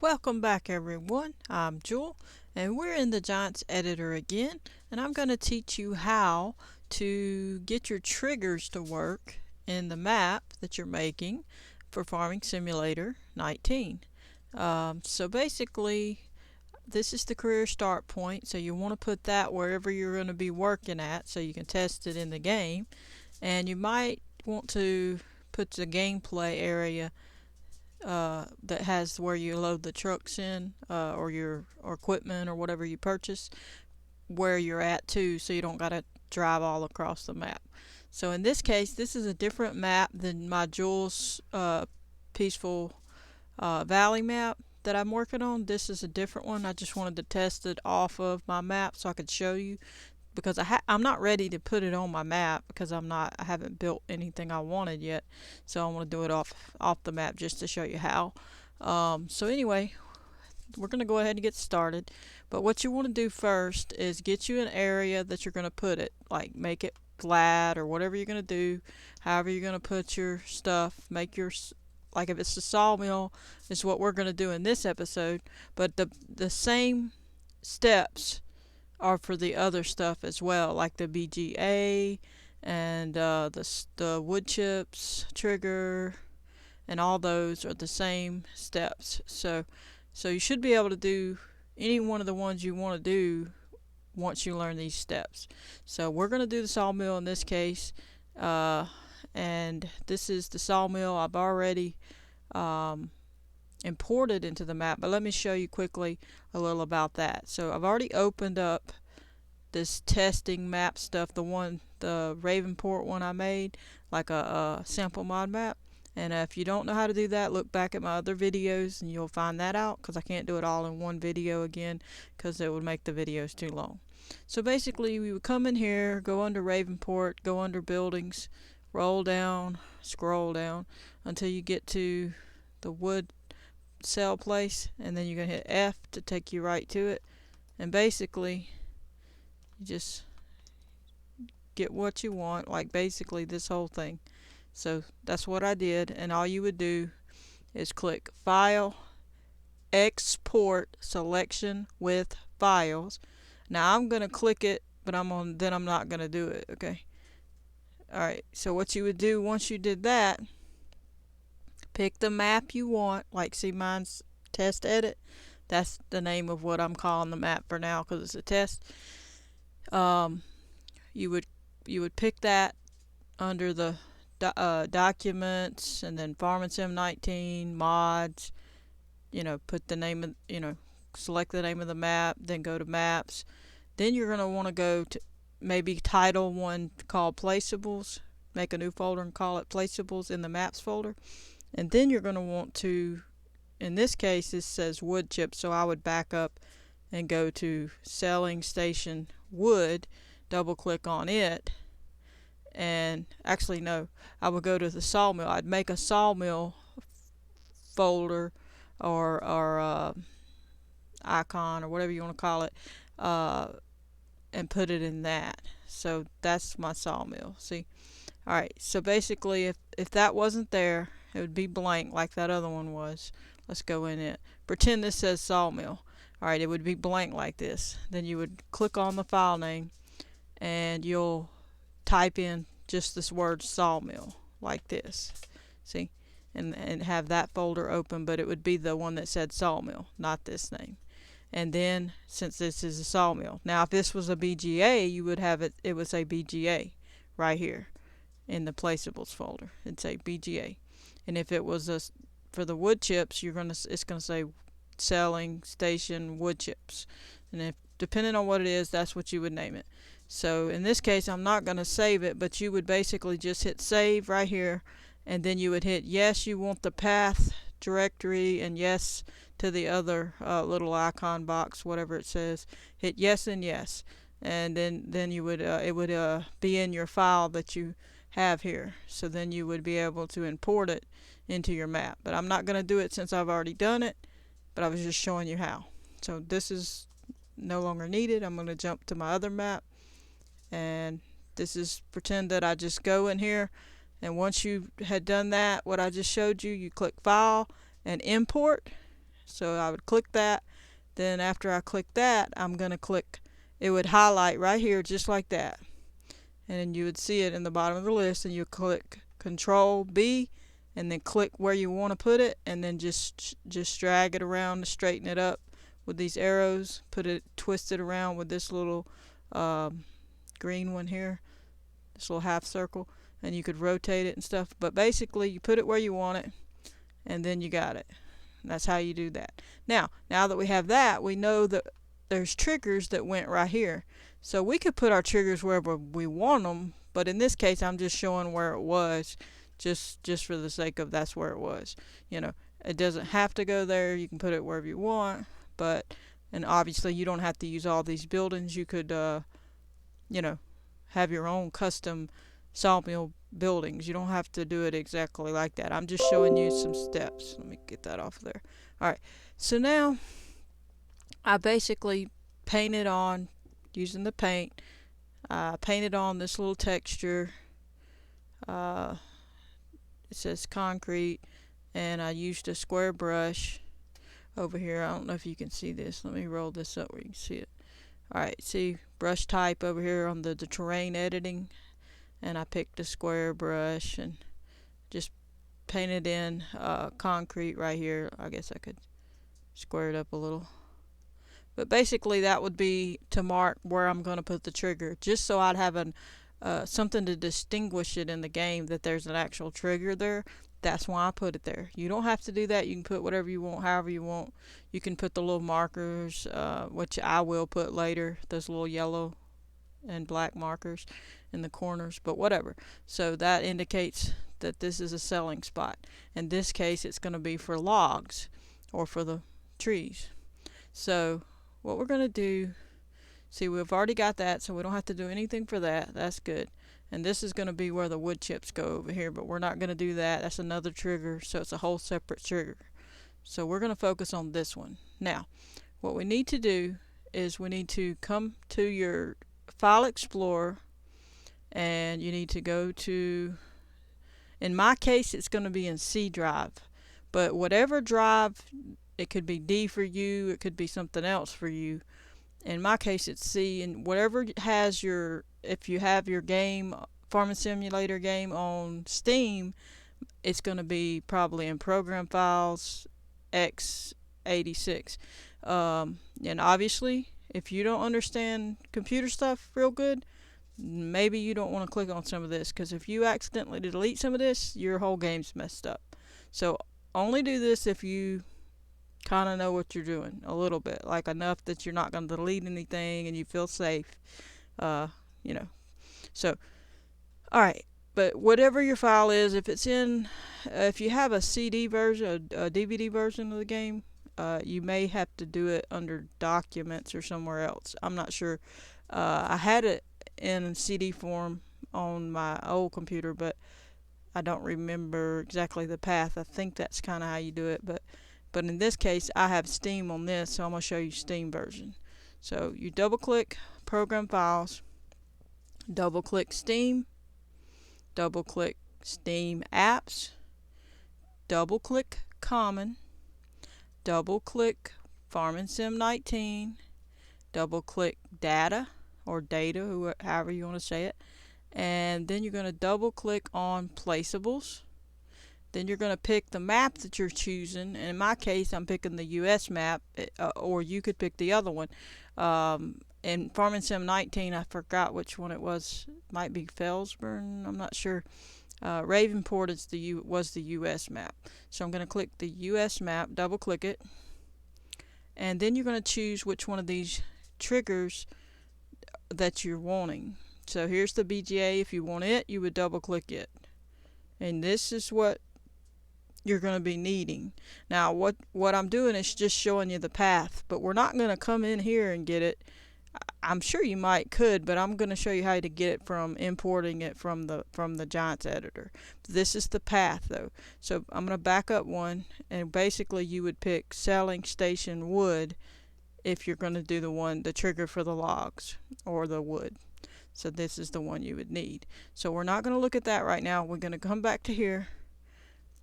Welcome back everyone, I'm Jewel and we're in the Giants editor again, and I'm going to teach you how to get your triggers to work in the map that you're making for Farming Simulator 19. So basically this is the career start point, so you want to put that wherever you're going to be working at so you can test it in the game, and you might want to put the gameplay area that has where you load the trucks in, or your or equipment or whatever you purchase, where you're at too, so you don't gotta drive all across the map. So in this case, this is a different map than my Jules Peaceful Valley map that I'm working on. This is a different one. I just wanted to test it off of my map so I could show you, because I'm not ready to put it on my map because I haven't built anything I wanted yet, so I want to do it off the map just to show you how. So anyway, we're gonna go ahead and get started. But what you want to do first is get you an area that you're gonna put it, like make it flat or whatever you're gonna do, however you're gonna put your stuff. Make your, like if it's the sawmill, is what we're gonna do in this episode, but the same steps are for the other stuff as well, like the BGA and the wood chips trigger, and all those are the same steps. So you should be able to do any one of the ones you want to do once you learn these steps. So we're going to do the sawmill in this case, and this is the sawmill I've already imported into the map, but let me show you quickly a little about that. So I've already opened up this testing map stuff, the Ravenport one I made, like a sample mod map. And if you don't know how to do that, look back at my other videos and you'll find that out, because I can't do it all in one video again because it would make the videos too long. So basically we would come in here, go under Ravenport, go under buildings, roll down, scroll down until you get to the wood cell place, and then you're going to hit F to take you right to it, and basically you just get what you want, like basically this whole thing. So that's what I did, and all you would do is click File, Export Selection with Files. Now I'm going to click it, but then I'm not going to do it, okay? Alright, so what you would do once you did that, pick the map you want, like see mine's Test Edit. That's the name of what I'm calling the map for now because it's a test. You would pick that under the documents, and then Farming Sim 19 mods. Put the name of, select the name of the map, then go to maps. Then you're gonna want to go to maybe title one called Placeables. Make a new folder and call it Placeables in the Maps folder. And then you're gonna want to, in this case, this says wood chips, so I would back up and go to Selling Station Wood. Double click on it, and actually no, I would go to the sawmill. I'd make a sawmill folder or icon or whatever you want to call it, and put it in that. So that's my sawmill. See, all right. So basically, if that wasn't there, it would be blank like that other one was. Let's go in it. Pretend this says sawmill. All right, it would be blank like this. Then you would click on the file name, and you'll type in just this word sawmill like this. See, and have that folder open, but it would be the one that said sawmill, not this name. And then, since this is a sawmill, now if this was a BGA, you would have it would say BGA right here in the Placeables folder. It'd say BGA. And if it was for the wood chips, it's gonna say Selling Station Wood Chips. And if depending on what it is, that's what you would name it. So in this case, I'm not going to save it, but you would basically just hit save right here, and then you would hit yes, you want the path directory, and yes to the other little icon box, whatever it says. Hit yes and yes, and then you would it would be in your file that you have here. So then you would be able to import it into your map. But I'm not going to do it since I've already done it, but I was just showing you how. So this is no longer needed. I'm going to jump to my other map, and this is, pretend that I just go in here, and once you had done that, what I just showed you, you click File and Import. So I would click that. Then after I click that, I'm going to click, it would highlight right here just like that. And then you would see it in the bottom of the list, and you click Control B and then click where you want to put it, and then just drag it around to straighten it up with these arrows. Twist it around with this little green one here, this little half circle, and you could rotate it and stuff. But basically you put it where you want it, and then you got it. That's how you do that. Now that we have that, we know that there's triggers that went right here. So we could put our triggers wherever we want them, but in this case I'm just showing where it was, just for the sake of that's where it was. It doesn't have to go there. You can put it wherever you want, and obviously you don't have to use all these buildings. You could have your own custom sawmill buildings. You don't have to do it exactly like that. I'm just showing you some steps. Let me get that off there. Alright, so now I basically painted on using the paint. I painted on this little texture. It says concrete, and I used a square brush over here. I don't know if you can see this. Let me roll this up where you can see it. Alright, see brush type over here on the terrain editing, and I picked a square brush and just painted in concrete right here. I guess I could square it up a little. But basically that would be to mark where I'm going to put the trigger, just so I'd have something to distinguish it in the game that there's an actual trigger there. That's why I put it there. You don't have to do that. You can put whatever you want, however you want. You can put the little markers, which I will put later, those little yellow and black markers in the corners, but whatever. So that indicates that this is a selling spot. In this case, it's going to be for logs or for the trees. So what we're going to do, see, we've already got that, so we don't have to do anything for that. That's good. And this is going to be where the wood chips go over here, but we're not going to do that. That's another trigger, so it's a whole separate trigger. So we're going to focus on this one. Now, what we need to do is we need to come to your File Explorer, and you need to go to, in my case it's going to be in C drive, but whatever drive, it could be D for you, it could be something else for you. In my case it's C, and whatever has if you have your game, Farming Simulator game on Steam, it's going to be probably in Program Files x86. And obviously if you don't understand computer stuff real good, maybe you don't want to click on some of this, because if you accidentally delete some of this, your whole game's messed up. So only do this if you kind of know what you're doing a little bit, like enough that you're not going to delete anything and you feel safe. So alright, but whatever your file is, if you have a CD version, a DVD version of the game, you may have to do it under documents or somewhere else. I'm not sure. I had it in CD form on my old computer, but I don't remember exactly the path. I think that's kind of how you do it, but in this case I have Steam on this, so I'm going to show you Steam version. So you double click Program Files, double click Steam, double click Steam Apps, double click Common, double click Farming Sim 19, double click Data or Data, however you want to say it, and then you're going to double click on Placeables. Then you're going to pick the map that you're choosing. In my case, I'm picking the US map, or you could pick the other one. In Farming Sim 19, I forgot which one it was. It might be Felsburn, I'm not sure. Ravenport was the US map. So I'm going to click the US map, double click it, and then you're going to choose which one of these triggers that you're wanting. So here's the BGA. If you want it, you would double click it. And this is what you're going to be needing. Now what I'm doing is just showing you the path, but we're not going to come in here and get it. I'm sure you could, but I'm going to show you how to get it from importing it from the Giants editor. This is the path though. So I'm going to back up one, and basically you would pick selling station wood if you're going to do the trigger for the logs or the wood. So this is the one you would need. So we're not going to look at that right now. We're going to come back to here,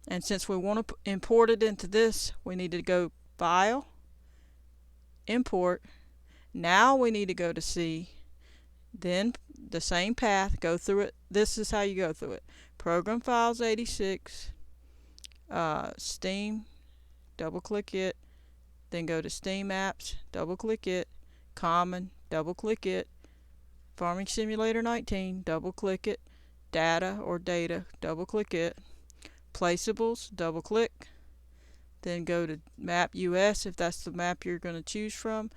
and since we want to import it into this, we need to go File, Import. Now we need to go to C. Then the same path, go through it. This is how you go through it. Program Files 86, Steam, double click it. Then go to Steam Apps, double click it. Common, double click it. Farming Simulator 19, double click it. Data or Data, double click it. Placeables, double click. Then go to Map US if that's the map you're going to choose from,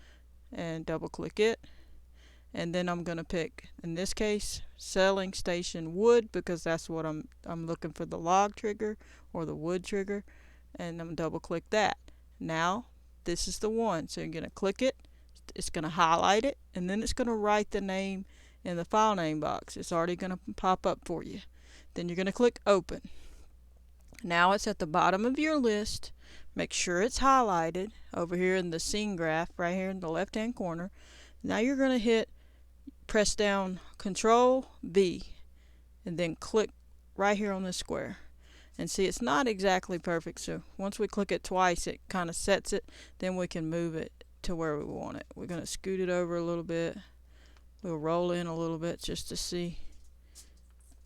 and double click it. And then I'm going to pick, in this case, Selling Station Wood, because that's what I'm looking for, the log trigger or the wood trigger, and I'm going to double click that. Now this is the one, so you're going to click it, it's going to highlight it, and then it's going to write the name in the file name box. It's already going to pop up for you. Then you're going to click Open. Now it's at the bottom of your list. Make sure it's highlighted over here in the scene graph right here in the left hand corner. Now you're going to press down Control V and then click right here on this square. And see, it's not exactly perfect, so once we click it twice it kind of sets it. Then we can move it to where we want it. We're going to scoot it over a little bit. We'll roll in a little bit just to see,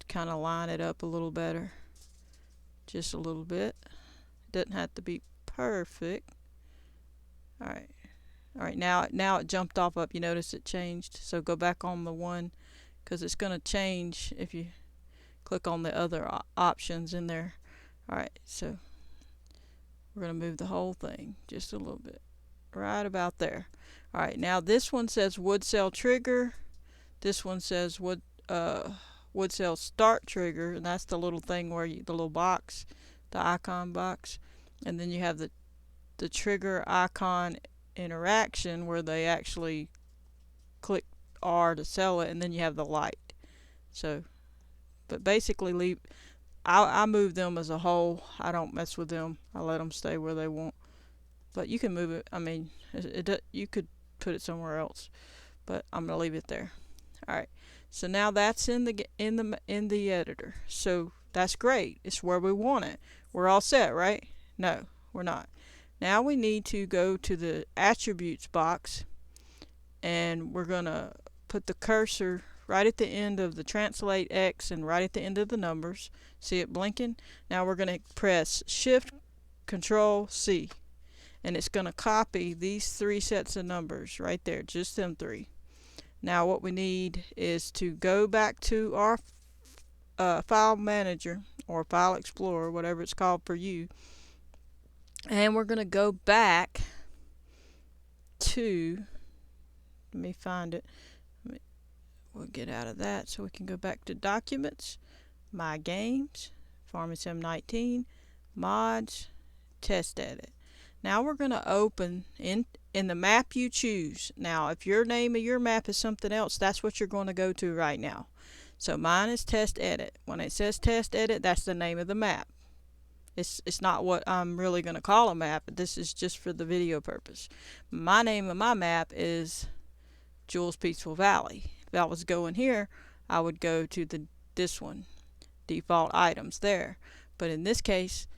kind of line it up a little better, just a little bit. Doesn't have to be perfect. Alright, now it jumped off up. You notice it changed, so go back on the one, because it's going to change if you click on the other options in there. Alright, so we're going to move the whole thing just a little bit, right about there. Alright, now this one says wood cell trigger. This one says wood cell start trigger, and that's the little thing where the little box, the icon box, and then you have the trigger icon interaction where they actually click R to sell it, and then you have the light. So, but basically I move them as a whole. I don't mess with them. I let them stay where they want. But you can move it. I mean, you could put it somewhere else, but I'm gonna leave it there. All right. So now that's in the editor. So that's great. It's where we want it. We're all set, right? No, we're not. Now we need to go to the attributes box, and we're gonna put the cursor right at the end of the translate X and right at the end of the numbers. See it blinking? Now we're gonna press Shift Control C, and it's gonna copy these three sets of numbers right there, just them three. Now what we need is to go back to our file manager or file explorer, whatever it's called for you, and we're going to go back to, let me find it, we'll get out of that so we can go back to Documents, My Games, Farming Sim 19, Mods, Test Edit. Now we're going to open in the map you choose. Now if your name of your map is something else, that's what you're going to go to right now. So mine is Test Edit. When it says Test Edit, that's the name of the map. It's not what I'm really going to call a map. This is just for the video purpose. My name of my map is Jules Peaceful Valley. If I was going here, I would go to this one, default items there. But in this case,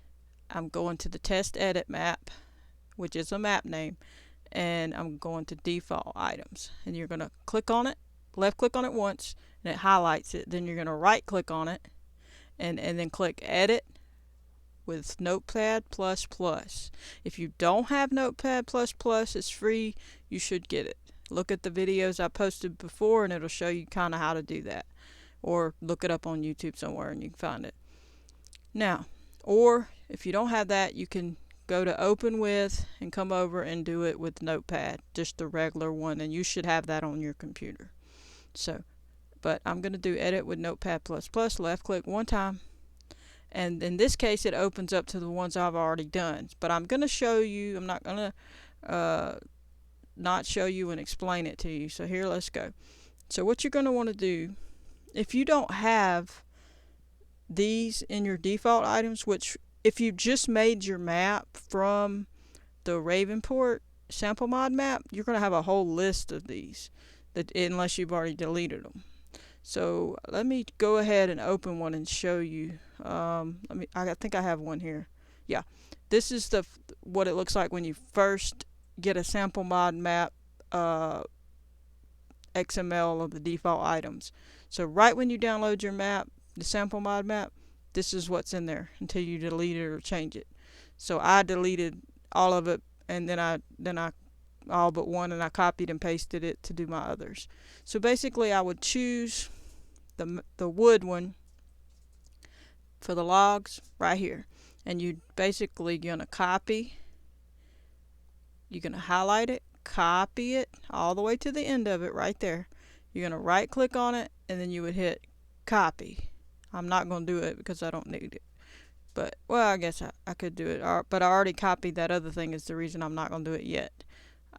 I'm going to the Test Edit map, which is a map name, and I'm going to default items. And you're going to click on it, left click on it once, and it highlights it. Then you're going to right click on it, and then click Edit with Notepad++. If you don't have Notepad++, it's free. You should get it. Look at the videos I posted before, and it'll show you kind of how to do that. Or look it up on YouTube somewhere, and you can find it. Now, or if you don't have that, you can go to Open With and come over and do it with Notepad, just the regular one, and you should have that on your computer. So, but I'm going to do Edit with Notepad++, left click one time, and in this case it opens up to the ones I've already done. But I'm going to show you, I'm not going to not show you and explain it to you. So here, let's go. So what you're going to want to do, if you don't have these in your default items, which if you just made your map from the Ravenport sample mod map, you're going to have a whole list of these, unless you've already deleted them. So let me go ahead and open one and show you. I think I have one here. Yeah, this is what it looks like when you first get a sample mod map XML of the default items. So right when you download your map, the sample mod map, this is what's in there until you delete it or change it. So I deleted all of it, and then I all but one, and I copied and pasted it to do my others. So basically I would choose the wood one for the logs right here, and you basically gonna copy, you're gonna highlight it, copy it all the way to the end of it right there. You're gonna right click on it, and then you would hit copy. I'm not gonna do it because I don't need it, but well, I guess I could do it, but I already copied that other thing, is the reason I'm not gonna do it yet.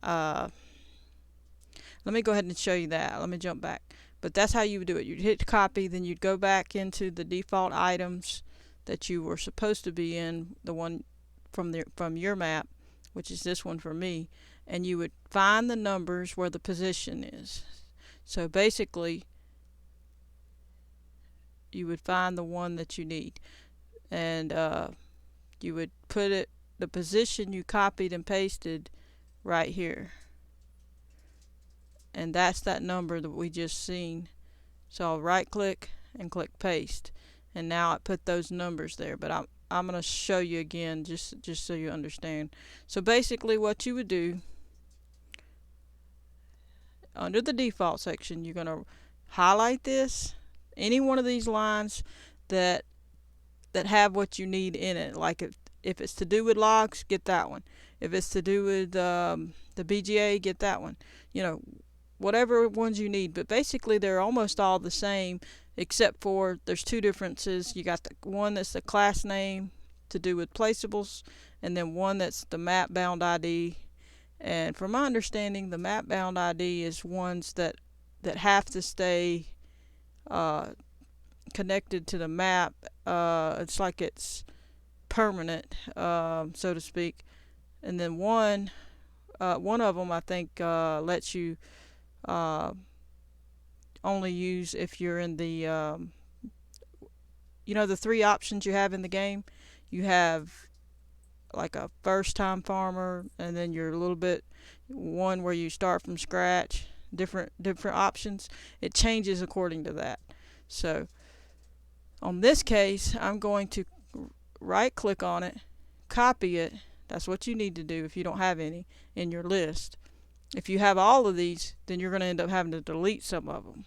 Let me go ahead and show you that. Let me jump back. But that's how you would do it. You'd hit copy, then you'd go back into the default items that you were supposed to be in, the one from your map, which is this one for me, and you would find the numbers where the position is. So basically, you would find the one that you need, and you would put it, the position you copied and pasted right here, and that's that number that we just seen. So I'll right click and click paste, and now I put those numbers there, but I'm going to show you again just so you understand. So basically what you would do, under the default section, you're going to highlight this, any one of these lines that have what you need in it. Like if it's to do with logs, get that one. If it's to do with the BGA, get that one. You know, whatever ones you need. But basically they're almost all the same, except for there's two differences. You got the one that's the class name to do with placeables, and then one that's the map bound ID. And from my understanding, the map bound ID is ones that have to stay connected to the map. It's like it's permanent, so to speak. And then one of them I think lets you only use if you're in the you know, the three options you have in the game. You have like a first time farmer, and then you're a little bit one where you start from scratch, different options. It changes according to that. So on this case, I'm going to right click on it, copy it. That's what you need to do if you don't have any in your list. If you have all of these, then you're going to end up having to delete some of them.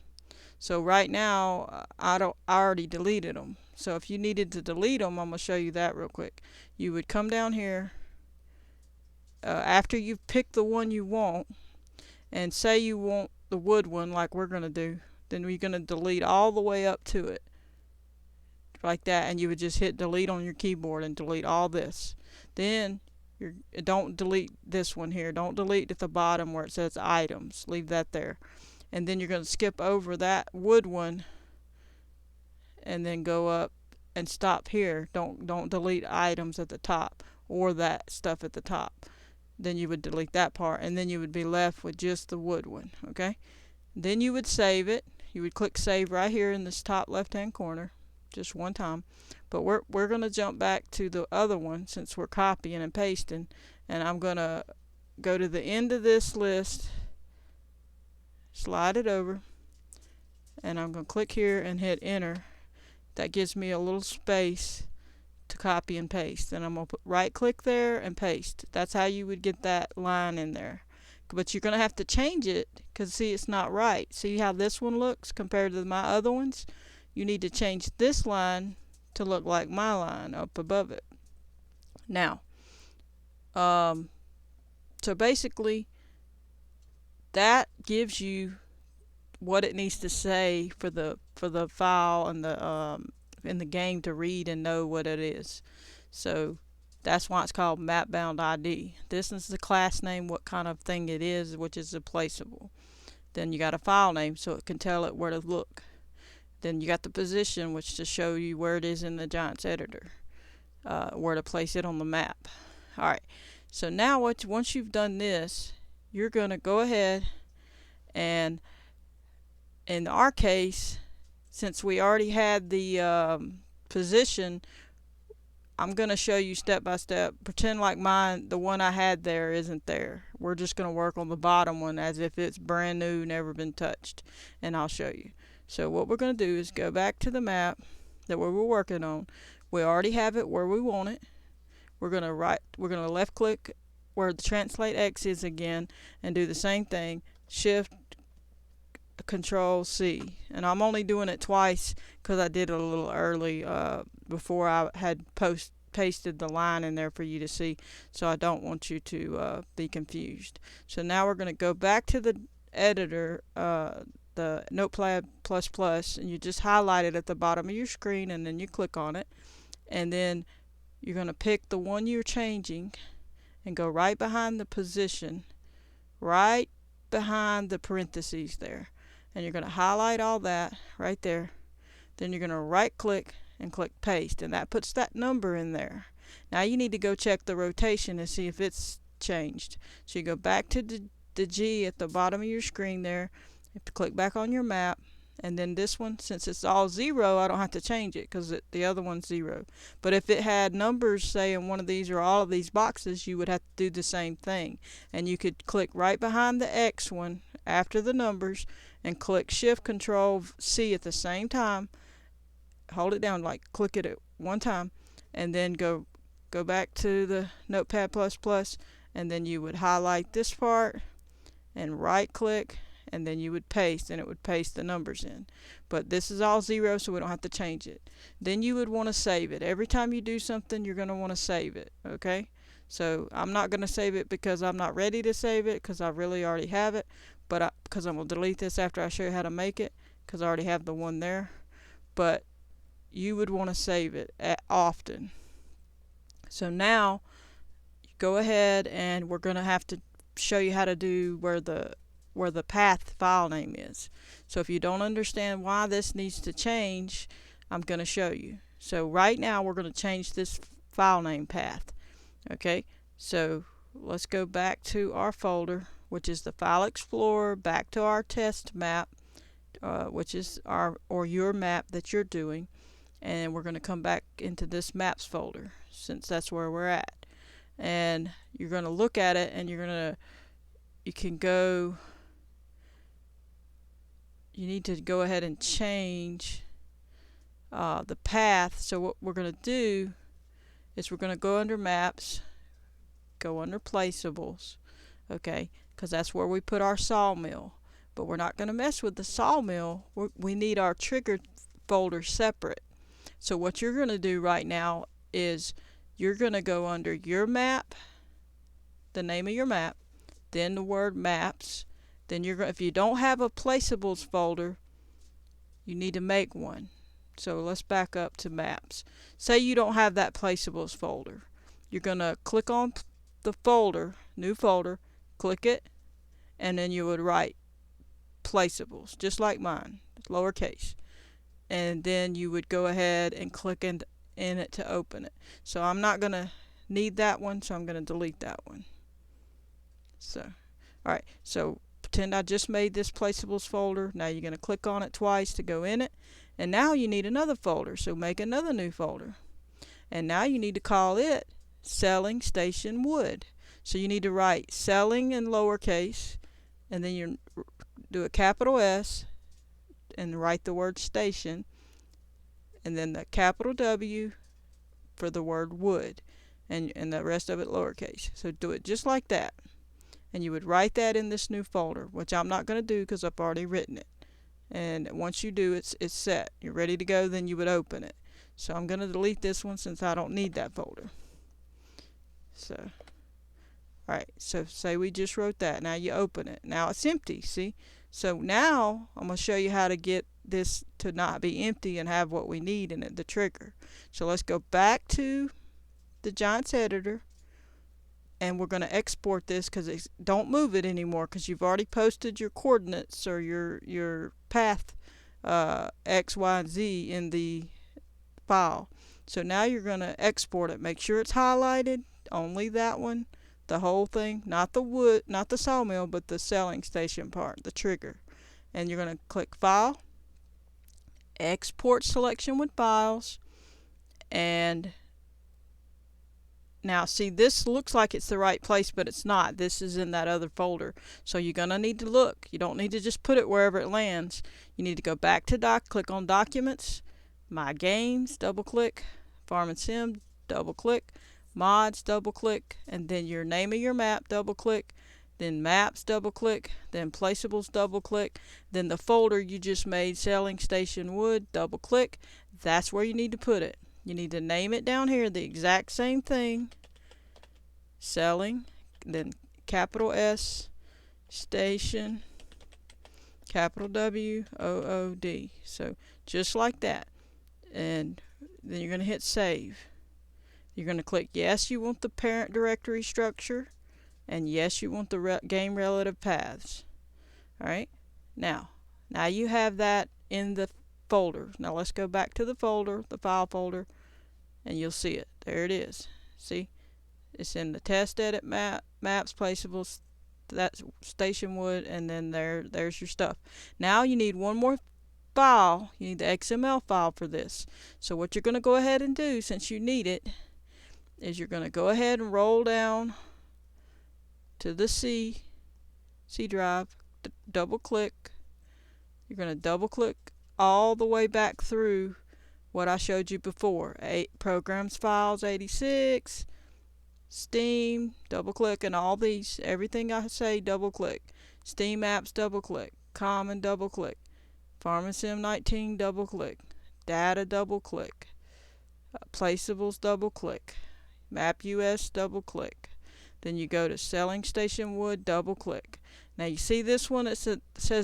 So right now, I already deleted them. So if you needed to delete them, I'm going to show you that real quick. You would come down here after you've picked the one you want, and say you want the wood one like we're going to do, then we're going to delete all the way up to it like that, and you would just hit delete on your keyboard and delete all this. Then don't delete this one here. Don't delete at the bottom where it says items. Leave that there. And then you're going to skip over that wood one and then go up and stop here. Don't delete items at the top or that stuff at the top. Then you would delete that part, and then you would be left with just the wood one. Okay? Then you would save it. You would click save right here in this top left hand corner, just one time. But we're going to jump back to the other one since we're copying and pasting, and I'm going to go to the end of this list, slide it over, and I'm going to click here and hit enter. That gives me a little space to copy and paste. Then I'm going to right click there and paste. That's how you would get that line in there. But you're going to have to change it because see, it's not right. See how this one looks compared to my other ones? You need to change this line to look like my line up above it. Now, so basically that gives you what it needs to say for the file and the in the game to read and know what it is. So that's why it's called map bound ID. This is the class name, what kind of thing it is, which is a placeable. Then you got a file name so it can tell it where to look. Then you got the position, which to show you where it is in the Giants editor, where to place it on the map. Alright, so now once you've done this, you're going to go ahead and, in our case, since we already had the position, I'm going to show you step by step. Pretend like mine, the one I had there, isn't there. We're just going to work on the bottom one as if it's brand new, never been touched, and I'll show you. So what we're going to do is go back to the map that we were working on. We already have it where we want it. We're going to left click where the translate X is again and do the same thing. Shift Control C, and I'm only doing it twice because I did it a little early before I had pasted the line in there for you to see, so I don't want you to be confused. So now we're going to go back to the editor, the Notepad++, and you just highlight it at the bottom of your screen, and then you click on it, and then you're going to pick the one you're changing and go right behind the position, right behind the parentheses there, and you're going to highlight all that right there. Then you're going to right click and click paste, and that puts that number in there. Now you need to go check the rotation and see if it's changed. So you go back to the G at the bottom of your screen there, you have to click back on your map, and then this one, since it's all 0, I don't have to change it because the other one's 0. But if it had numbers, say in one of these or all of these boxes, you would have to do the same thing. And you could click right behind the X one after the numbers and click Shift Control C at the same time. Hold it down, like click it at one time, and then go back to the Notepad++, and then you would highlight this part and right click, and then you would paste, and it would paste the numbers in. But this is all 0, so we don't have to change it. Then you would want to save it. Every time you do something, you're going to want to save it, okay? So I'm not going to save it because I'm not ready to save it because I really already have it, but because I'm going to delete this after I show you how to make it because I already have the one there. But you would want to save it often. So now go ahead, and we're going to have to show you how to do where the path file name is. So if you don't understand why this needs to change, I'm going to show you. So right now we're going to change this file name path. Okay, so let's go back to our folder, which is the File Explorer, back to our test map, which is your map that you're doing, and we're going to come back into this maps folder since that's where we're at. And you're going to look at it, and you need to go ahead and change the path. So what we're going to do is we're going to go under maps, go under placeables, okay, because that's where we put our sawmill. But we're not going to mess with the sawmill. We need our trigger folder separate. So what you're going to do right now is you're going to go under your map, the name of your map, then the word maps. Then if you don't have a placeables folder, you need to make one. So let's back up to maps. Say you don't have that placeables folder. You're going to click on the folder, new folder, click it, and then you would write placeables, just like mine, lowercase. And then you would go ahead and click in it to open it. So I'm not going to need that one, so I'm going to delete that one. So, alright, so pretend I just made this placeables folder. Now you're going to click on it twice to go in it. And now you need another folder, so make another new folder. And now you need to call it Selling Station Wood. So you need to write selling in lowercase, and then you do a capital S and write the word station, and then the capital W for the word wood, and the rest of it lowercase. So do it just like that. And you would write that in this new folder, which I'm not going to do because I've already written it. And once you do, it's set. You're ready to go, then you would open it. So I'm going to delete this one since I don't need that folder. So, alright, so say we just wrote that. Now you open it. Now it's empty, see? So now I'm going to show you how to get this to not be empty and have what we need in it, the trigger. So let's go back to the Giants editor, and we're going to export this because don't move it anymore because you've already posted your coordinates or your path X, Y, and Z in the file. So now you're going to export it. Make sure it's highlighted, only that one, the whole thing, not the wood, not the sawmill, but the selling station part, the trigger. And you're going to click File, Export Selection with Files, and Now see, this looks like it's the right place, but it's not. This is in that other folder. So you're going to need to look. You don't need to just put it wherever it lands. You need to go back to click on Documents, My Games, double click, Farm and Sim, double click, Mods, double click, and then your name of your map, double click, then Maps, double click, then Placeables, double click, then the folder you just made, Selling Station Wood, double click. That's where you need to put it. You need to name it down here the exact same thing, Selling, then capital S, Station, capital W, OOD. So just like that. And then you're going to hit Save. You're going to click yes, you want the parent directory structure, and yes, you want the game relative paths. Alright, now you have that in the folder. Now let's go back to the folder, the file folder, and you'll see it. There it is. See? It's in the test edit maps, placeables, that's station wood, and then there's your stuff. Now you need one more file. You need the XML file for this. So what you're going to go ahead and do, since you need it, is you're going to go ahead and roll down to the C drive, double click. You're going to double click all the way back through what I showed you before. Programs, Files, 86, Steam, double click, and all these, everything I say, double click. Steam Apps, double click. Common, double click. Farm and Sim 19, double click. Data, double click. Placeables, double click. Map US, double click. Then you go to Selling Station Wood, double click. Now you see this one that says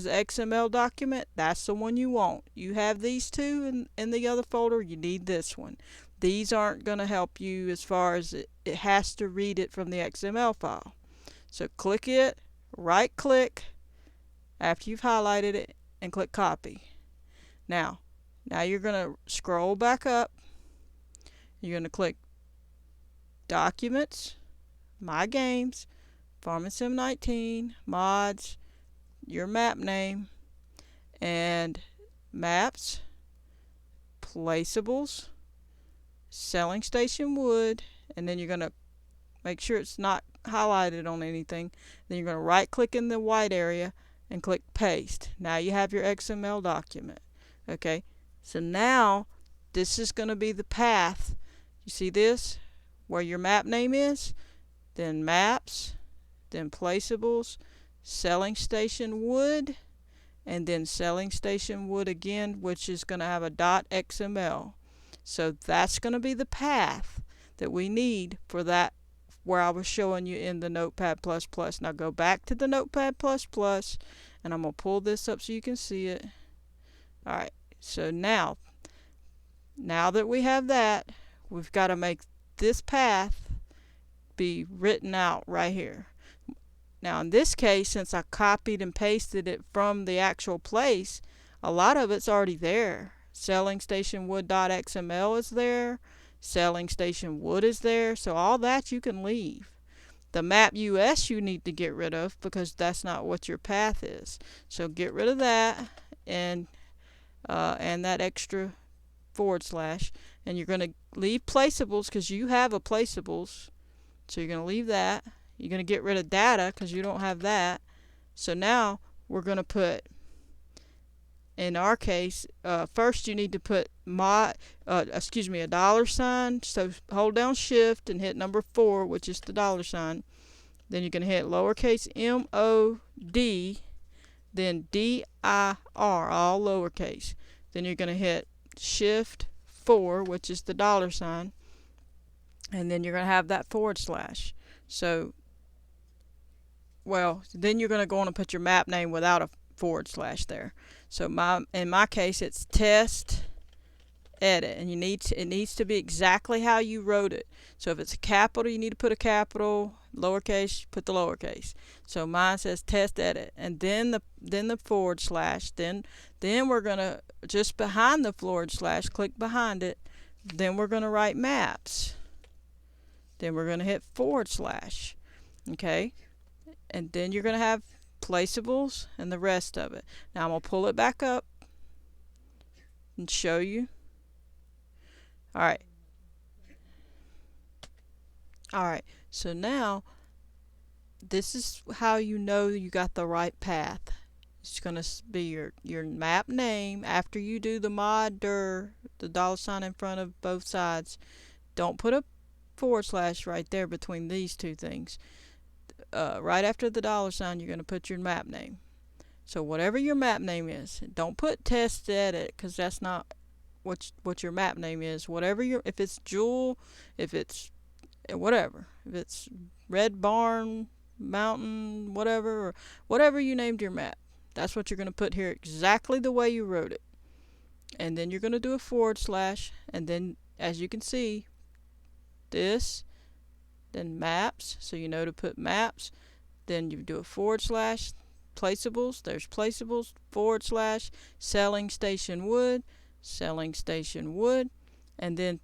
XML document? That's the one you want. You have these two in the other folder, you need this one. These aren't going to help you as far as it has to read it from the XML file. So click it, right click after you've highlighted it, and click copy. Now you're going to scroll back up. You're going to click Documents, My Games, Farm and Sim 19, Mods, your map name, and Maps, Placeables, Selling Station Wood, and then you're going to make sure it's not highlighted on anything. Then you're going to right click in the white area and click Paste. Now you have your XML document. Okay, so now this is going to be the path. You see this? Where your map name is, then Maps, then Placeables, Selling Station Wood, and then Selling Station Wood again, which is going to have a .xml. So that's going to be the path that we need for that where I was showing you in the Notepad++. Now go back to the Notepad++, and I'm going to pull this up so you can see it. Alright, so now that we have that, we've got to make this path be written out right here. Now in this case, since I copied and pasted it from the actual place, a lot of it's already there. Selling Station Wood.xml is there. Selling Station Wood is there. So all that you can leave. The map US you need to get rid of because that's not what your path is. So get rid of that and that extra /, and you're going to leave Placeables because you have a Placeables, so you're going to leave that. You're going to get rid of Data because you don't have that. So now we're going to put, in our case, first you need to put a $. So hold down Shift and hit number 4, which is the $. Then you're going to hit lowercase MOD, then DIR, all lowercase. Then you're going to hit Shift 4, which is the $, and then you're going to have that /. So, well, then you're going to go on and put your map name without a / there. So in my case, it's test edit, and it needs to be exactly how you wrote it. So if it's a capital, you need to put a capital. Lowercase, put the lowercase. So mine says test edit, and then the /. Then we're gonna just behind the /, click behind it. Then we're gonna write maps. Then we're gonna hit /. Okay, and then you're gonna have Placeables and the rest of it. Now I'm gonna pull it back up and show you. All right. Alright, so now this is how you know you got the right path. It's going to be your map name after you do the mod dir, the $ in front of both sides. Don't put a / right there between these two things. Right after the $, you're going to put your map name. So whatever your map name is, don't put test edit because that's not what your map name is. Whatever your, if it's Jewel, if it's whatever, if it's Red Barn Mountain, whatever, or whatever you named your map, that's what you're going to put here exactly the way you wrote it. And then you're going to do a / and then as you can see, this, then maps, so you know to put maps, then you do a / placeables, there's placeables, / selling station wood, and then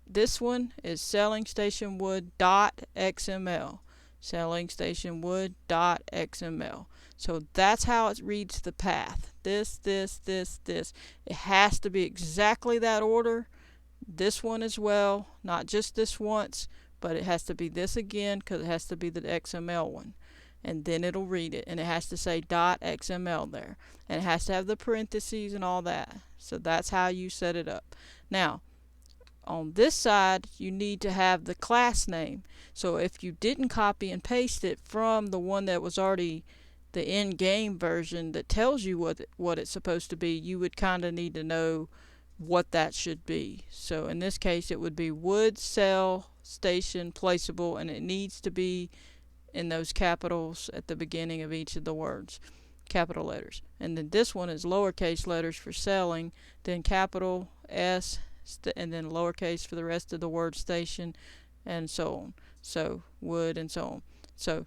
this one is selling station wood .xml, selling station wood .xml. So that's how it reads the path. This. It has to be exactly that order. This one as well, not just this once, but it has to be this again because it has to be the XML one. And then it'll read it, and it has to say .xml there, and it has to have the parentheses and all that. So that's how you set it up. Now, on this side, you need to have the class name. So if you didn't copy and paste it from the one that was already the in-game version that tells you what it's supposed to be, you would kind of need to know what that should be. So in this case, it would be wood, cell, station, placeable, and it needs to be in those capitals at the beginning of each of the words, capital letters. And then this one is lowercase letters for selling, then capital S, and then lowercase for the rest of the word station, and so on. So wood and so on. So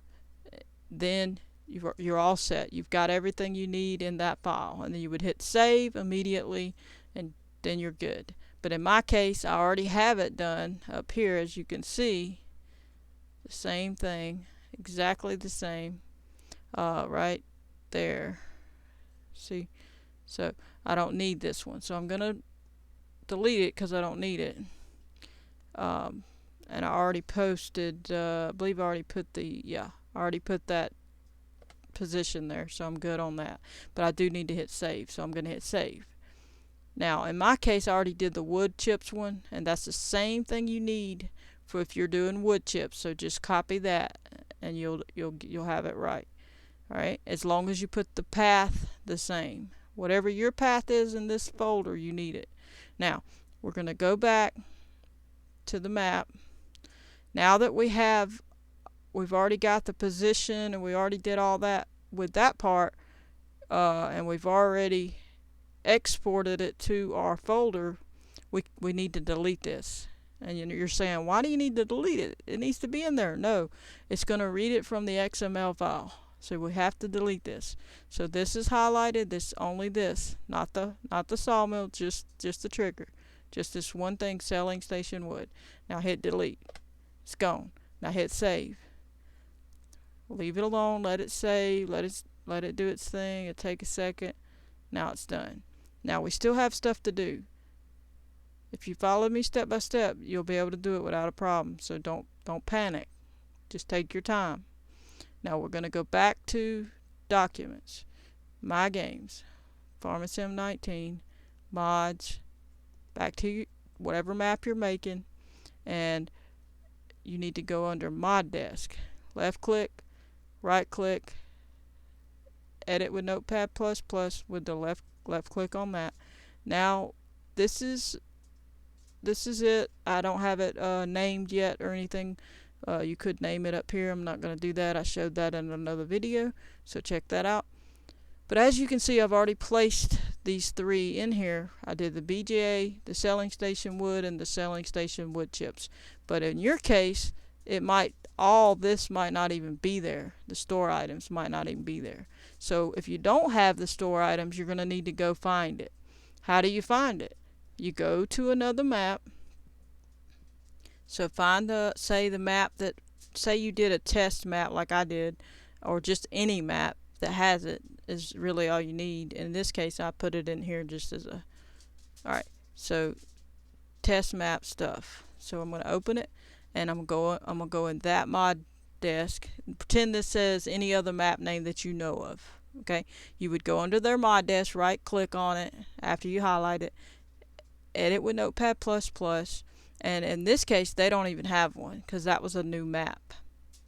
then you're all set. You've got everything you need in that file, and then you would hit save immediately, and then you're good. But in my case, I already have it done up here, as you can see. The same thing, exactly the same, right there. See, so I don't need this one, so I'm gonna delete it because I don't need it. And I already posted, I believe I already put I already put that position there, so I'm good on that. But I do need to hit save, so I'm going to hit save. Now, in my case, I already did the wood chips one, and that's the same thing you need for if you're doing wood chips. So just copy that, and you'll have it right. All right, as long as you put the path the same. Whatever your path is in this folder, you need it. Now, we're going to go back to the map. Now that we've already got the position, and we already did all that with that part, and we've already exported it to our folder, we need to delete this. And you're saying, why do you need to delete it? It needs to be in there. No, it's going to read it from the XML file. So we have to delete this. So this is highlighted. This only this, not the sawmill, just the trigger, just this one thing, selling station wood. Now hit delete. It's gone. Now hit save. Leave it alone. Let it save. Let it do its thing. It'll take a second. Now it's done. Now we still have stuff to do. If you follow me step by step, you'll be able to do it without a problem. So don't panic. Just take your time. Now we're going to go back to Documents, My Games, FS19, Mods, back to whatever map you're making, and you need to go under Mod Desk. Left click, right click, Edit with Notepad++ with the left click on that. Now this is it. I don't have it named yet or anything. You could name it up here. I'm not going to do that. I showed that in another video, so check that out. But as you can see, I've already placed these three in here. I did the BJA, the selling station wood, and the selling station wood chips. But in your case, all this might not even be there. The store items might not even be there. So if you don't have the store items, you're going to need to go find it. How do you find it? You go to another map. So find say you did a test map like I did, or just any map that has it is really all you need. In this case, I put it in here just as alright, so test map stuff. So I'm going to open it, and I'm gonna go in that mod desk. Pretend this says any other map name that you know of. Okay, you would go under their mod desk, right click on it after you highlight it, edit with Notepad++, and in this case they don't even have one because that was a new map.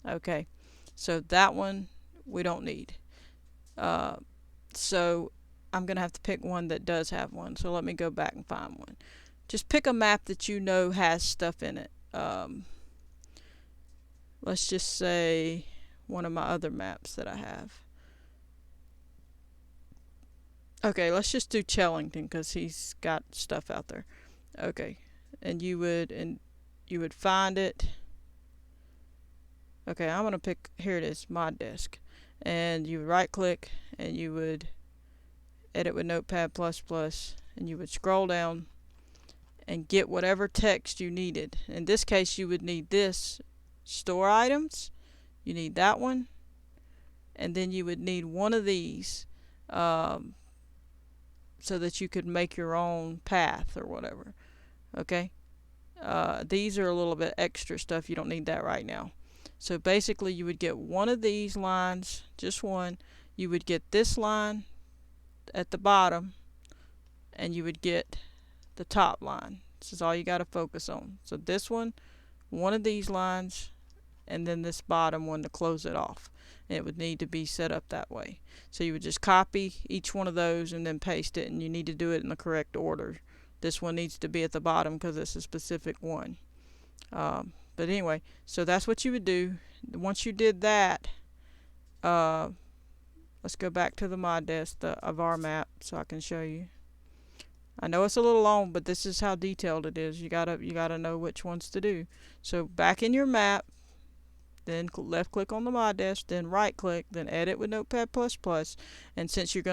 Okay, so that one we don't need. So I'm gonna have to pick one that does have one. So let me go back and find one. Just pick a map that you know has stuff in it. Let's just say one of my other maps that I have. Okay, let's just do Chellington because he's got stuff out there. Okay, and you would find it. Okay, I'm gonna pick, here it is, mod desk, and you would right click and you would edit with Notepad++, and you would scroll down and get whatever text you needed. In this case you would need this, store items, you need that one, and then you would need one of these, so that you could make your own path or whatever. Okay, these are a little bit extra stuff, you don't need that right now. So basically you would get one of these lines, just one, you would get this line at the bottom, and you would get the top line. This is all you got to focus on. So this one of these lines, and then this bottom one to close it off. And it would need to be set up that way. So you would just copy each one of those and then paste it, and you need to do it in the correct order. This one needs to be at the bottom because it's a specific one. But anyway, so that's what you would do. Once you did that, let's go back to the mod desk of our map so I can show you. I know it's a little long, but this is how detailed it is. You gotta know which ones to do. So back in your map, then left click on the mod desk, then right click, then edit with Notepad++. And since you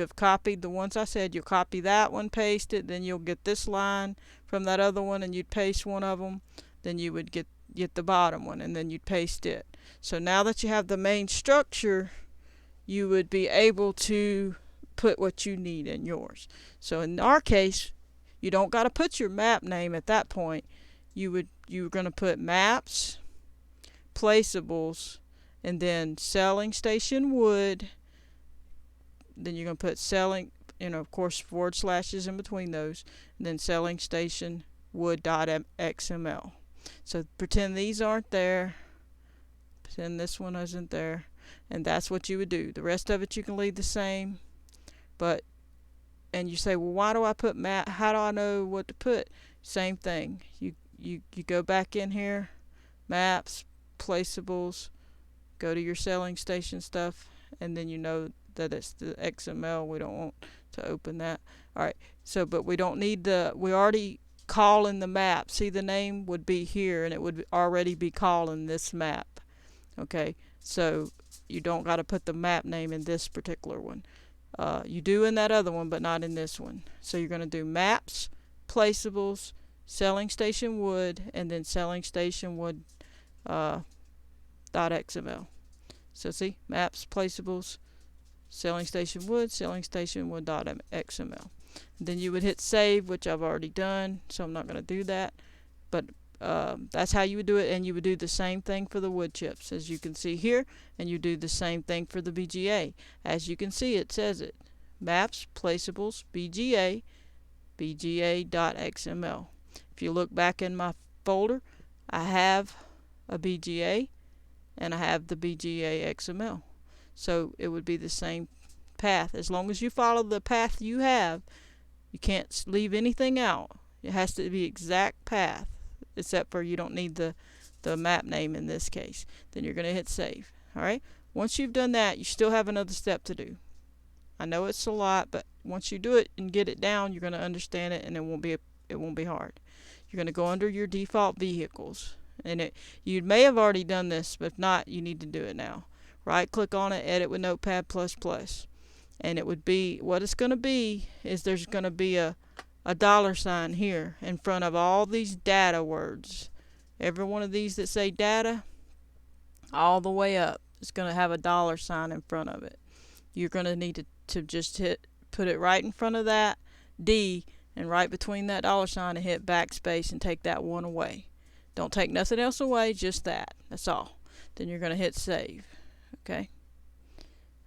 have copied the ones I said, you'll copy that one, paste it, then you'll get this line from that other one, and you'd paste one of them. Then you would get the bottom one, and then you'd paste it. So now that you have the main structure, you would be able to put what you need in yours. So in our case, you don't got to put your map name at that point. You're going to put maps, placeables, and then selling station wood. Then you're going to put selling, of course, forward slashes in between those, and then selling station wood.xml. So pretend these aren't there, pretend this one isn't there, and that's what you would do. The rest of it you can leave the same, and you say, well, why do I put map? How do I know what to put? Same thing. You go back in here, maps, placeables, go to your selling station stuff, and then you know that it's the XML. We don't want to open that. Alright, so but we don't need we already call in the map. See, the name would be here, and it would already be calling this map. Okay, so you don't got to put the map name in this particular one. You do in that other one, but not in this one. So you're going to do maps, placeables, selling station wood, and then selling station wood .xml. So see, maps, placeables, selling station wood .xml. Then you would hit save, which I've already done, so I'm not going to do that. But that's how you would do it, and you would do the same thing for the wood chips, as you can see here, and you do the same thing for the BGA. As you can see, it says it. Maps, placeables, BGA, BGA.xml. If you look back in my folder, I have a BGA, and I have the BGA XML. So it would be the same path. As long as you follow the path you have, you can't leave anything out. It has to be exact path, except for you don't need the map name in this case. Then you're going to hit save. Alright, once you've done that, you still have another step to do. I know it's a lot, but once you do it and get it down, you're going to understand it, and it won't be hard. You're going to go under your default vehicles, and you may have already done this, but if not, you need to do it now. Right click on it, edit with Notepad++, and it would be, what it's going to be is there's going to be a $sign here in front of all these data words. Every one of these that say data, all the way up, it's going to have a $sign in front of it. You're going to need to just put it right in front of that D, and right between that $sign, and hit backspace and take that one away. Don't take nothing else away, just that. That's all. Then you're going to hit save. Okay?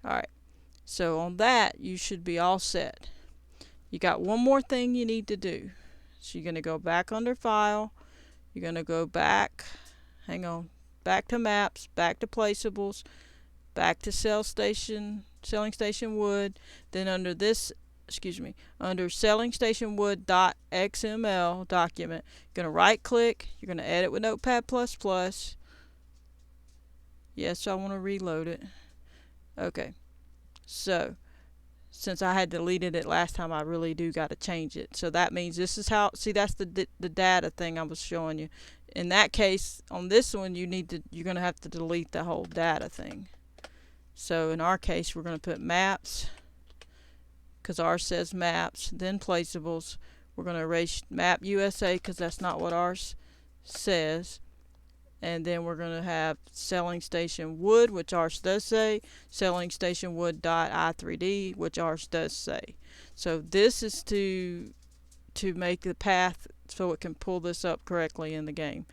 Alright. So on that, you should be all set. You got one more thing you need to do. So you're going to go back under File. You're going to go back, back to Maps, back to Placeables, back to Selling Station Wood. Then under this, under Selling Station Wood.xml document, you're going to right click. You're going to edit with Notepad++. Yes, I want to reload it. Okay. So, since I had deleted it last time, I really do got to change it. So that means this is how, see, that's the data thing I was showing you. In that case, on this one, you're going to have to delete the whole data thing. So in our case, we're going to put maps, because ours says maps, then placeables. We're going to erase map USA because that's not what ours says. And then we're going to have Selling Station Wood, which ours does say, Selling Station Wood.i3d, which ours does say. So this is to make the path so it can pull this up correctly in the game.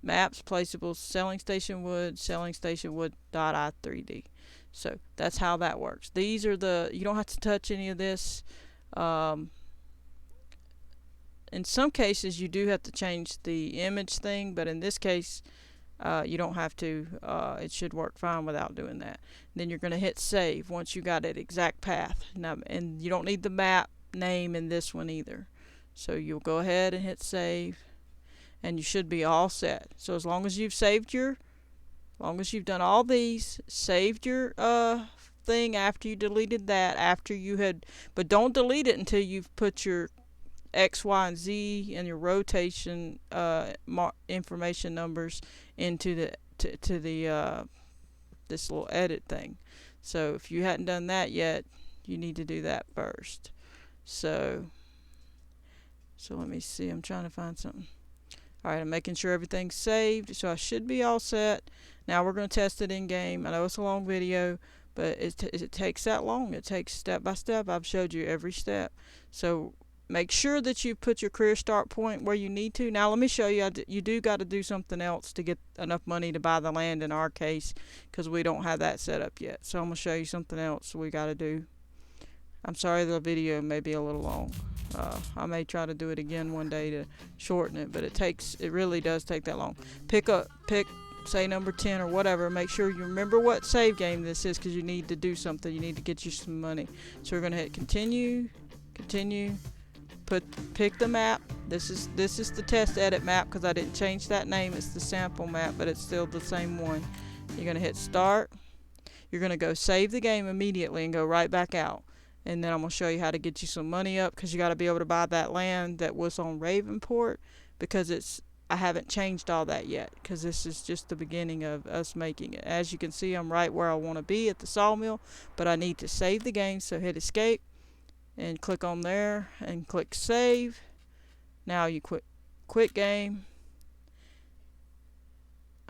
Maps, placeables, Selling Station Wood.i3d. So that's how that works. These are you don't have to touch any of this. In some cases you do have to change the image thing, but in this case you don't have to. It should work fine without doing that. Then you're going to hit save once you got it exact path. Now, and you don't need the map name in this one either. So you'll go ahead and hit save, and you should be all set. So as long as you've done all these, saved your thing after you deleted that, but don't delete it until you've put your X, Y, and Z and your rotation information numbers into this little edit thing. So if you hadn't done that yet, you need to do that first. So let me see. I'm trying to find something. Alright, I'm making sure everything's saved, so I should be all set. Now we're going to test it in game. I know it's a long video, but it takes that long. It takes step by step. I've showed you every step. So make sure that you put your career start point where you need to. Now let me show you. You do got to do something else to get enough money to buy the land in our case, because we don't have that set up yet. So I'm going to show you something else we got to do. I'm sorry the video may be a little long. I may try to do it again one day to shorten it, but it really does take that long. Pick say number 10 or whatever. Make sure you remember what save game this is, because you need to do something. You need to get you some money. So we're going to hit continue, pick the map. This is the test edit map, because I didn't change that name. It's the sample map, but it's still the same one. You're going to hit start. You're going to go save the game immediately and go right back out. And then I'm going to show you how to get you some money up, because you got to be able to buy that land that was on Ravenport, because I haven't changed all that yet, because this is just the beginning of us making it. As you can see, I'm right where I want to be at the sawmill, but I need to save the game. So hit escape and click on there and click save. Now you quit game.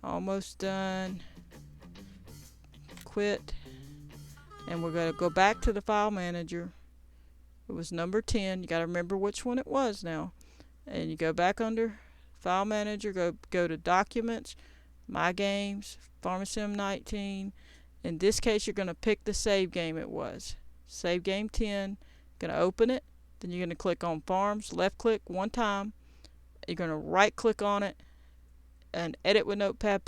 Almost done. Quit. And we're going to go back to the file manager. It was number 10. You got to remember which one it was now. And you go back under file manager, go to documents, my games, FS19. In this case, you're going to pick the save game it was. Save game 10. Going to open it. Then you're going to click on farms, left click one time. You're going to right click on it and edit with Notepad++.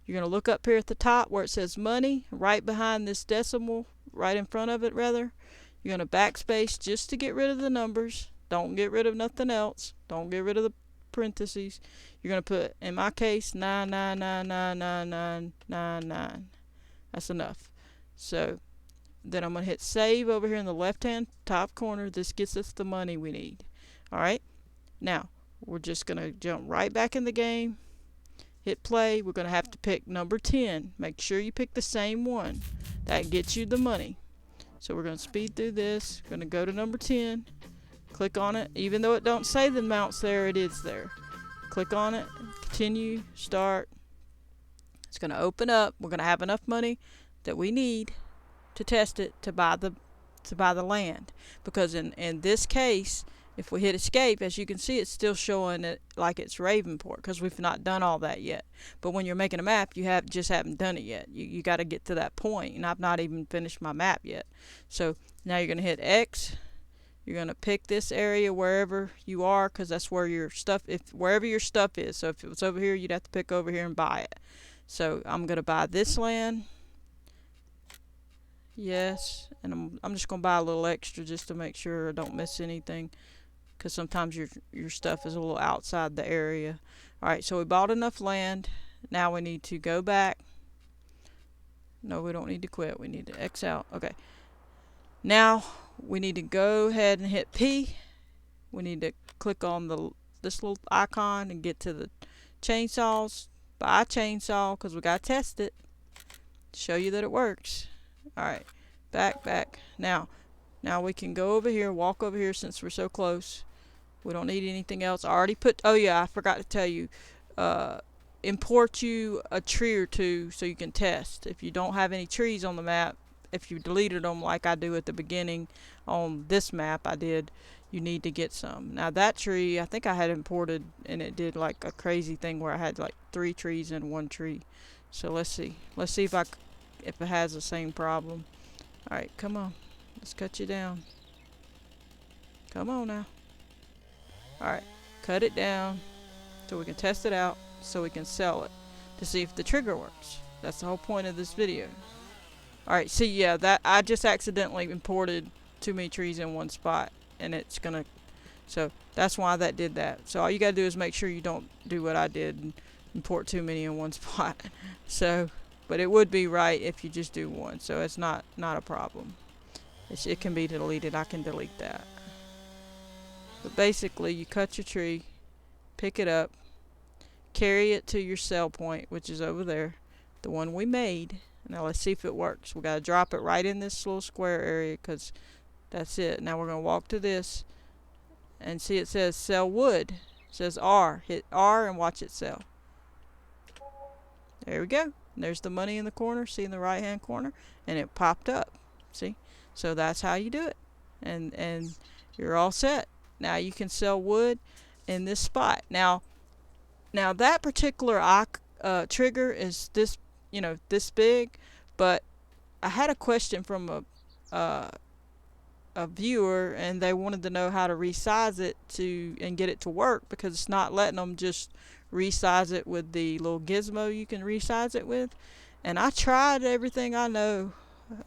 You're going to look up here at the top where it says money, right behind this decimal, right in front of it rather. You're going to backspace just to get rid of the numbers. Don't get rid of nothing else. Don't get rid of the parentheses. You're going to put, in my case, 9999999. That's enough. So then I'm going to hit save over here in the left hand top corner. This gets us the money we need. Alright, now we're just going to jump right back in the game. Hit play. We're going to have to pick number 10. Make sure you pick the same one. That gets you the money. So we're going to speed through this. We're going to go to number 10. Click on it. Even though it don't say the amounts there, it is there. Click on it. Continue. Start. It's going to open up. We're going to have enough money that we need to test it to buy the land. Because in this case, If we hit escape, as you can see, it's still showing it like it's Ravenport because we've not done all that yet. But when you're making a map, you just haven't done it yet. You got to get to that point, and I've not even finished my map yet. So now you're going to hit X. You're going to pick this area wherever you are, because that's where your stuff, wherever your stuff is. So if it was over here, you'd have to pick over here and buy it. So I'm going to buy this land. Yes, and I'm just going to buy a little extra just to make sure I don't miss anything, because sometimes your stuff is a little outside the area. Alright, so we bought enough land. Now we need to go back. No, we don't need to quit. We need to X out. Okay. Now we need to go ahead and hit P. We need to click on this little icon and get to the chainsaws. Buy a chainsaw because we got to test it. Show you that it works. Alright, back. Now we can go over here, walk over here since we're so close. We don't need anything else. I already put, oh yeah, I forgot to tell you, import you a tree or two so you can test. If you don't have any trees on the map, if you deleted them like I do at the beginning on this map I did, you need to get some. Now that tree, I think I had imported and it did like a crazy thing where I had like 3 trees in 1 tree. So let's see if it has the same problem. Alright, come on. Let's cut you down. Come on now. Alright, cut it down so we can test it out, so we can sell it to see if the trigger works. That's the whole point of this video. Alright, see, yeah, that I just accidentally imported too many trees in one spot, and it's gonna, so that's why that did that. So all you gotta do is make sure you don't do what I did and import too many in one spot. So, but it would be right if you just do one, so it's not a problem. It can be deleted. I can delete that. But basically, you cut your tree, pick it up, carry it to your sell point, which is over there, the one we made. Now let's see if it works. We got to drop it right in this little square area, because that's it. Now we're going to walk to this and see it says sell wood. It says R. Hit R and watch it sell. There we go. There's the money in the corner. See, in the right hand corner, and it popped up. See? So that's how you do it, and you're all set. Now you can sell wood in this spot. Now that particular trigger is this, this big, but I had a question from a viewer, and they wanted to know how to resize it and get it to work, because it's not letting them just resize it with the little gizmo you can resize it with. And I tried everything I know,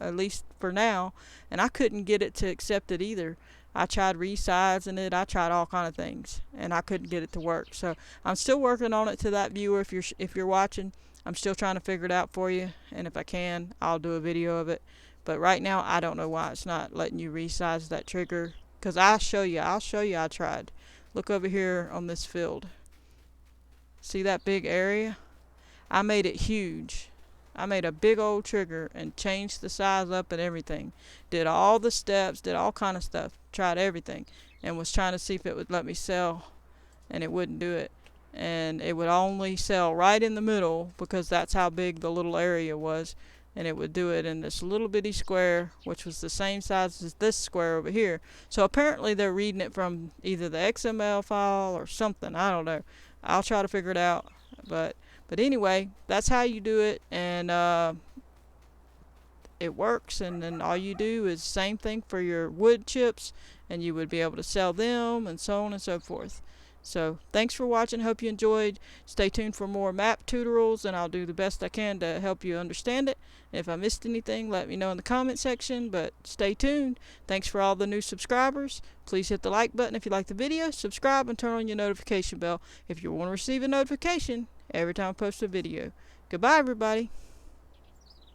at least for now, and I couldn't get it to accept it either. I tried resizing it, I tried all kind of things, and I couldn't get it to work. So I'm still working on it. To that viewer, if you're watching, I'm still trying to figure it out for you, and if I can, I'll do a video of it. But right now, I don't know why it's not letting you resize that trigger, because I'll show you I tried. Look over here on this field. See that big area? I made it huge. I made a big old trigger and changed the size up and everything. Did all the steps, did all kind of stuff. Tried everything, and was trying to see if it would let me sell, and it wouldn't do it. And it would only sell right in the middle, because that's how big the little area was. And it would do it in this little bitty square, which was the same size as this square over here. So apparently they're reading it from either the XML file or something. I don't know. I'll try to figure it out. But anyway, that's how you do it, and it works. And then all you do is same thing for your wood chips, and you would be able to sell them, and so on and so forth. So thanks for watching. Hope you enjoyed. Stay tuned for more map tutorials, and I'll do the best I can to help you understand it. If I missed anything, let me know in the comment section, but stay tuned. Thanks for all the new subscribers. Please hit the like button if you like the video, subscribe, and turn on your notification bell if you want to receive a notification every time I post a video. Goodbye, everybody.